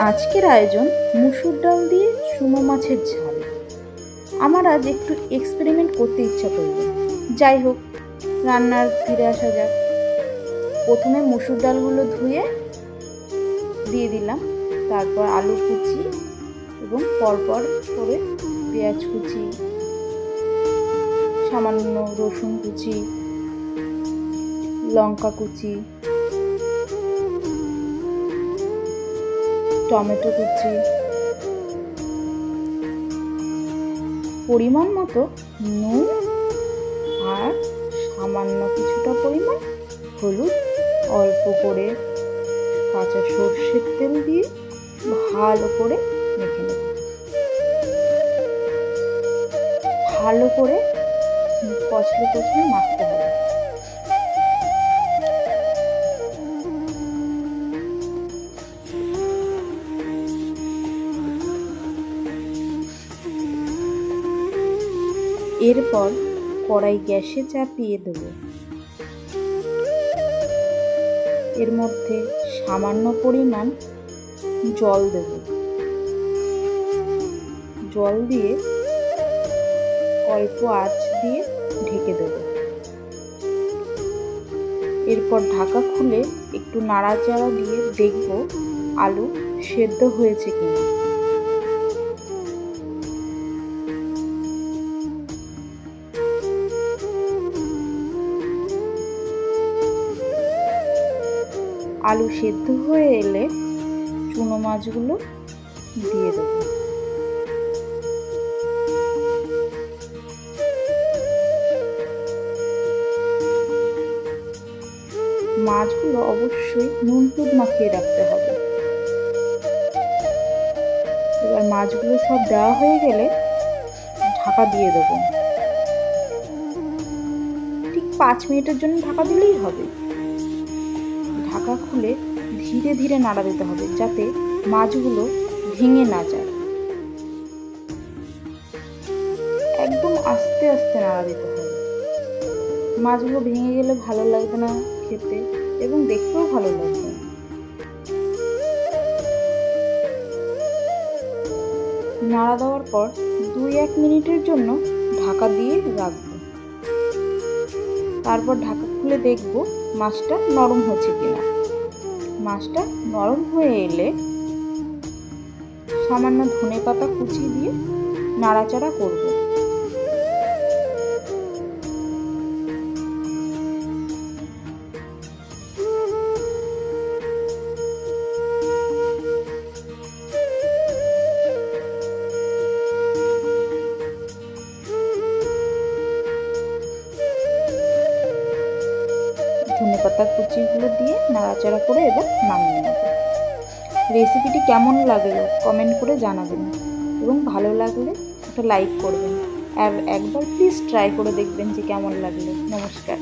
আজকের আয়োজন মুসুর ডাল দিয়ে চুনো মাছের ঝাল। আমার আজ একটু এক্সপেরিমেন্ট করতে ইচ্ছা করলো। যাই হোক, রান্নার ফিরে আসা যাক। প্রথমে মুসুর ডালগুলো ধুয়ে দিয়ে দিলাম, তারপর আলু কুচি এবং পরপর করে পেঁয়াজ কুচি, সামান্য রসুন কুচি, লঙ্কা কুচি, টমেটো কুচি, পরিমাণ মতো নুন আর সামান্য কিছুটা পরিমাণ হলুদ, অল্প করে কাঁচা সর্ষের তেল দিয়ে ভালো করে মেখে নেব। ভালো করে কচলে কচলে মাখতে হবে। এরপর কড়াই গ্যাসে চাপিয়ে দেব। এর মধ্যে সামান্য পরিমাণ জল দেব। জল দিয়ে অল্প আঁচ দিয়ে ঢেকে দেব। এরপর ঢাকা খুলে একটু নাড়াচাড়া দিয়ে দেখব আলু সেদ্ধ হয়েছে কিনা। আলু সেদ্ধ হয়ে এলে চুনো মাছগুলো দিয়ে দেব। মাছগুলো অবশ্যই নুন হলুদ মাখিয়ে রাখতে হবে। এবার মাছগুলো সব দেওয়া হয়ে গেলে ঢাকা দিয়ে দেব। ঠিক 5 মিনিটের জন্য ঢাকা দিলেই হবে। ঢাকা খুলে ধীরে ধীরে নাড়া দিতে হবে যাতে মাছগুলো ভেঙে না যায়। একদম আস্তে আস্তে নাড়া দিতে হবে। মাছগুলো ভেঙে গেলে ভালো লাগবে না খেতে এবং দেখতেও ভালো লাগবে না। নাড়া দেওয়ার পর 2-1 মিনিটের জন্য ঢাকা দিয়ে রাখবো। তারপর ঢাকা খুলে দেখব মাছটা নরম হচ্ছে কিনা। মাছটা নরম হয়ে এলে সামান্য ধনেপাতা কুচি দিয়ে নাড়াচাড়া করব। ধনেপাতা কুচিগুলো দিয়ে নাড়াচাড়া করে এবার নামিয়ে নেব। রেসিপিটি কেমন লাগলো কমেন্ট করে জানাবেন এবং ভালো লাগলে একটা লাইক করবেন আর একবার প্লিজ ট্রাই করে দেখবেন যে কেমন লাগলো। নমস্কার।